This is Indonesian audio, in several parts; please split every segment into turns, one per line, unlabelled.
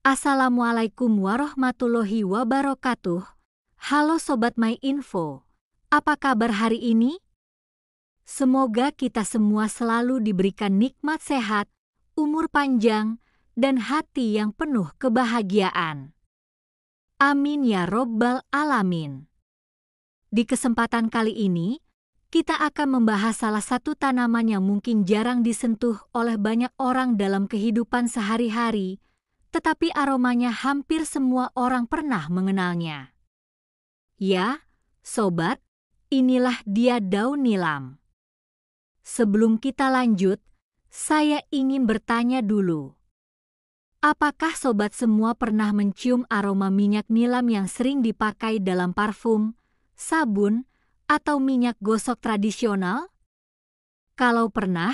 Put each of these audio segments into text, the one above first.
Assalamualaikum warahmatullahi wabarakatuh. Halo Sobat My Info, apa kabar hari ini? Semoga kita semua selalu diberikan nikmat sehat, umur panjang, dan hati yang penuh kebahagiaan. Amin ya Robbal Alamin. Di kesempatan kali ini, kita akan membahas salah satu tanaman yang mungkin jarang disentuh oleh banyak orang dalam kehidupan sehari-hari, tetapi aromanya hampir semua orang pernah mengenalnya. Ya, sobat, inilah dia daun nilam. Sebelum kita lanjut, saya ingin bertanya dulu. Apakah sobat semua pernah mencium aroma minyak nilam yang sering dipakai dalam parfum, sabun, atau minyak gosok tradisional? Kalau pernah,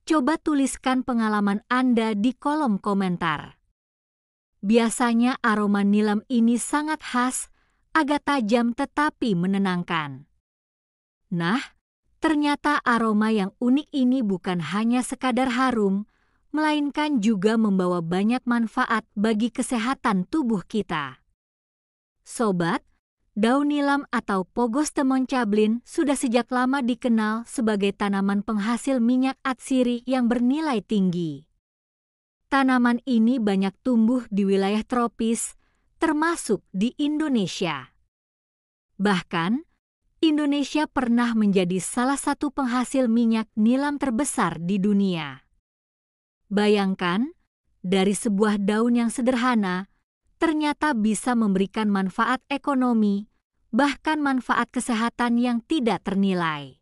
coba tuliskan pengalaman Anda di kolom komentar. Biasanya aroma nilam ini sangat khas, agak tajam tetapi menenangkan. Nah, ternyata aroma yang unik ini bukan hanya sekadar harum, melainkan juga membawa banyak manfaat bagi kesehatan tubuh kita. Sobat, daun nilam atau Pogostemon cablin sudah sejak lama dikenal sebagai tanaman penghasil minyak atsiri yang bernilai tinggi. Tanaman ini banyak tumbuh di wilayah tropis, termasuk di Indonesia. Bahkan, Indonesia pernah menjadi salah satu penghasil minyak nilam terbesar di dunia. Bayangkan, dari sebuah daun yang sederhana, ternyata bisa memberikan manfaat ekonomi, bahkan manfaat kesehatan yang tidak ternilai.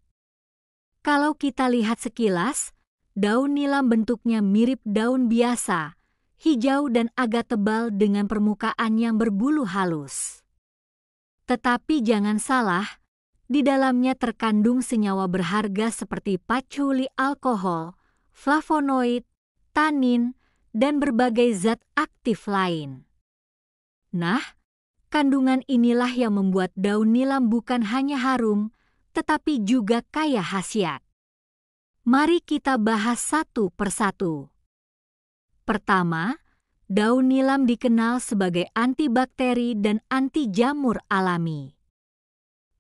Kalau kita lihat sekilas, daun nilam bentuknya mirip daun biasa, hijau dan agak tebal dengan permukaan yang berbulu halus. Tetapi jangan salah, di dalamnya terkandung senyawa berharga seperti patchouli alkohol, flavonoid, tanin, dan berbagai zat aktif lain. Nah, kandungan inilah yang membuat daun nilam bukan hanya harum, tetapi juga kaya khasiat. Mari kita bahas satu persatu. Pertama, daun nilam dikenal sebagai antibakteri dan anti jamur alami.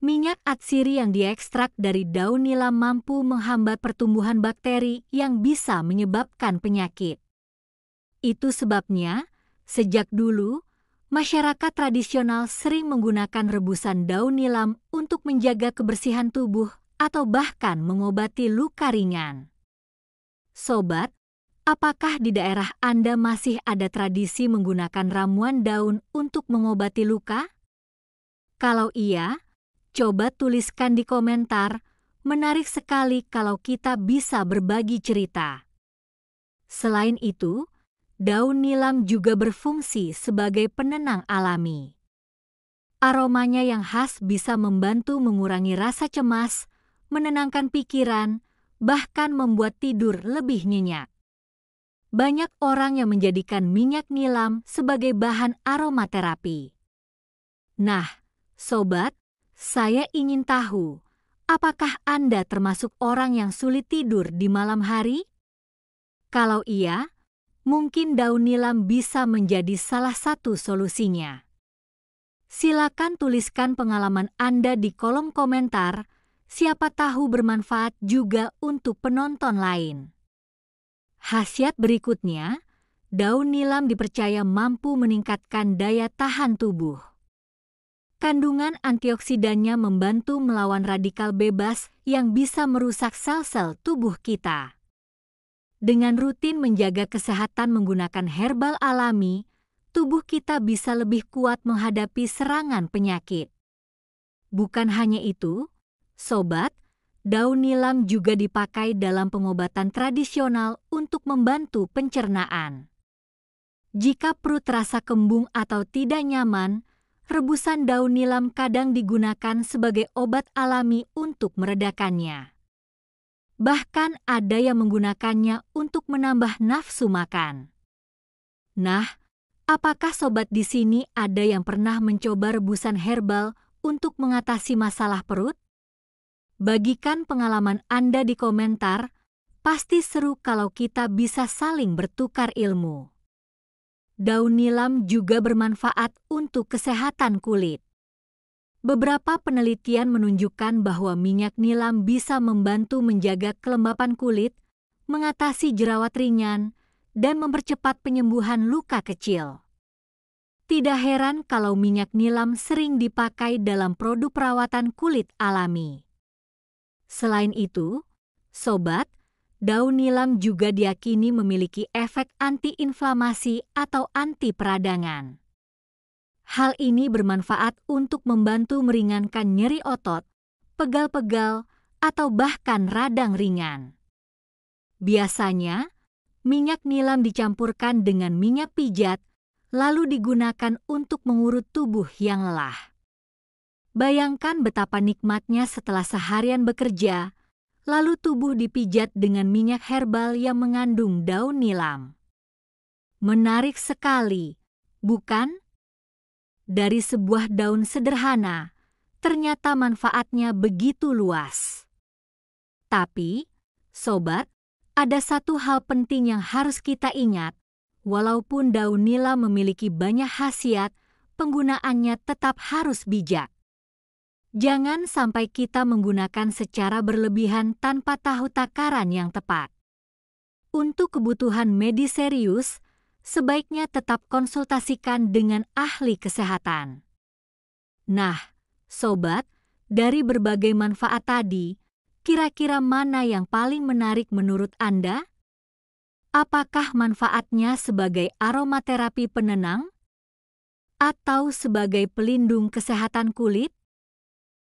Minyak atsiri yang diekstrak dari daun nilam mampu menghambat pertumbuhan bakteri yang bisa menyebabkan penyakit. Itu sebabnya, sejak dulu, masyarakat tradisional sering menggunakan rebusan daun nilam untuk menjaga kebersihan tubuh atau bahkan mengobati luka ringan. Sobat, apakah di daerah Anda masih ada tradisi menggunakan ramuan daun untuk mengobati luka? Kalau iya, coba tuliskan di komentar. Menarik sekali kalau kita bisa berbagi cerita. Selain itu, daun nilam juga berfungsi sebagai penenang alami. Aromanya yang khas bisa membantu mengurangi rasa cemas, menenangkan pikiran, bahkan membuat tidur lebih nyenyak. Banyak orang yang menjadikan minyak nilam sebagai bahan aromaterapi. Nah, sobat, saya ingin tahu, apakah Anda termasuk orang yang sulit tidur di malam hari? Kalau iya, mungkin daun nilam bisa menjadi salah satu solusinya. Silakan tuliskan pengalaman Anda di kolom komentar. Siapa tahu bermanfaat juga untuk penonton lain. Khasiat berikutnya, daun nilam dipercaya mampu meningkatkan daya tahan tubuh. Kandungan antioksidannya membantu melawan radikal bebas yang bisa merusak sel-sel tubuh kita. Dengan rutin menjaga kesehatan menggunakan herbal alami, tubuh kita bisa lebih kuat menghadapi serangan penyakit. Bukan hanya itu, sobat, daun nilam juga dipakai dalam pengobatan tradisional untuk membantu pencernaan. Jika perut terasa kembung atau tidak nyaman, rebusan daun nilam kadang digunakan sebagai obat alami untuk meredakannya. Bahkan ada yang menggunakannya untuk menambah nafsu makan. Nah, apakah sobat di sini ada yang pernah mencoba rebusan herbal untuk mengatasi masalah perut? Bagikan pengalaman Anda di komentar, pasti seru kalau kita bisa saling bertukar ilmu. daun nilam juga bermanfaat untuk kesehatan kulit. Beberapa penelitian menunjukkan bahwa minyak nilam bisa membantu menjaga kelembapan kulit, mengatasi jerawat ringan, dan mempercepat penyembuhan luka kecil. Tidak heran kalau minyak nilam sering dipakai dalam produk perawatan kulit alami. Selain itu, sobat, daun nilam juga diyakini memiliki efek anti-inflamasi atau anti peradangan. Hal ini bermanfaat untuk membantu meringankan nyeri otot, pegal-pegal, atau bahkan radang ringan. Biasanya, minyak nilam dicampurkan dengan minyak pijat, lalu digunakan untuk mengurut tubuh yang lelah. Bayangkan betapa nikmatnya setelah seharian bekerja, lalu tubuh dipijat dengan minyak herbal yang mengandung daun nilam. Menarik sekali, bukan? Dari sebuah daun sederhana, ternyata manfaatnya begitu luas. Tapi, sobat, ada satu hal penting yang harus kita ingat. Walaupun daun nilam memiliki banyak khasiat, penggunaannya tetap harus bijak. Jangan sampai kita menggunakan secara berlebihan tanpa tahu takaran yang tepat. Untuk kebutuhan medis serius, sebaiknya tetap konsultasikan dengan ahli kesehatan. Nah, sobat, dari berbagai manfaat tadi, kira-kira mana yang paling menarik menurut Anda? Apakah manfaatnya sebagai aromaterapi penenang? Atau sebagai pelindung kesehatan kulit?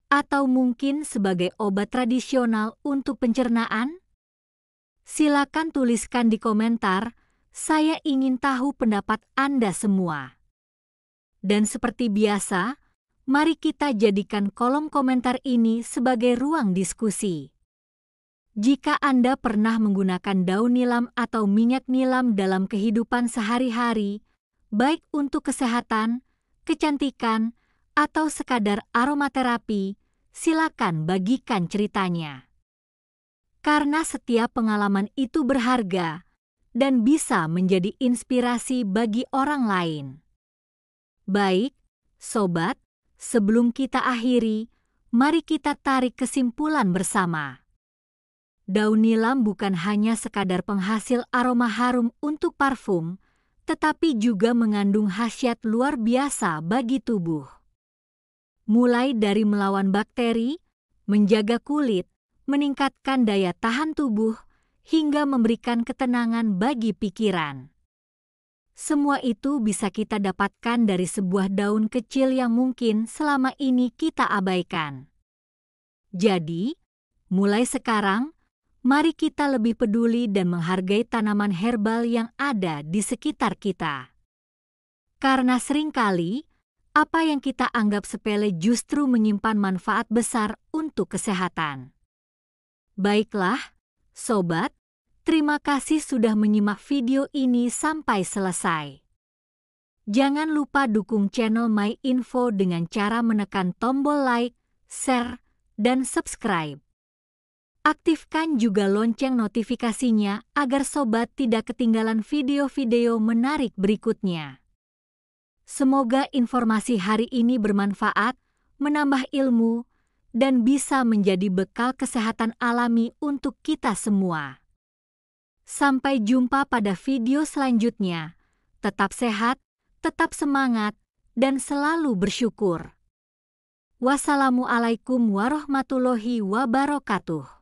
Atau mungkin sebagai obat tradisional untuk pencernaan? Silakan tuliskan di komentar. Saya ingin tahu pendapat Anda semua. Dan seperti biasa, mari kita jadikan kolom komentar ini sebagai ruang diskusi. Jika Anda pernah menggunakan daun nilam atau minyak nilam dalam kehidupan sehari-hari, baik untuk kesehatan, kecantikan, atau sekadar aromaterapi, silakan bagikan ceritanya. Karena setiap pengalaman itu berharga dan bisa menjadi inspirasi bagi orang lain. Baik, sobat, sebelum kita akhiri, mari kita tarik kesimpulan bersama. Daun nilam bukan hanya sekadar penghasil aroma harum untuk parfum, tetapi juga mengandung khasiat luar biasa bagi tubuh. Mulai dari melawan bakteri, menjaga kulit, meningkatkan daya tahan tubuh, hingga memberikan ketenangan bagi pikiran. Semua itu bisa kita dapatkan dari sebuah daun kecil yang mungkin selama ini kita abaikan. Jadi, mulai sekarang, mari kita lebih peduli dan menghargai tanaman herbal yang ada di sekitar kita. Karena seringkali, apa yang kita anggap sepele justru menyimpan manfaat besar untuk kesehatan. Baiklah, sobat, terima kasih sudah menyimak video ini sampai selesai. Jangan lupa dukung channel My Info dengan cara menekan tombol like, share, dan subscribe. Aktifkan juga lonceng notifikasinya agar sobat tidak ketinggalan video-video menarik berikutnya. Semoga informasi hari ini bermanfaat, menambah ilmu, dan bisa menjadi bekal kesehatan alami untuk kita semua. Sampai jumpa pada video selanjutnya. Tetap sehat, tetap semangat, dan selalu bersyukur. Wassalamualaikum warahmatullahi wabarakatuh.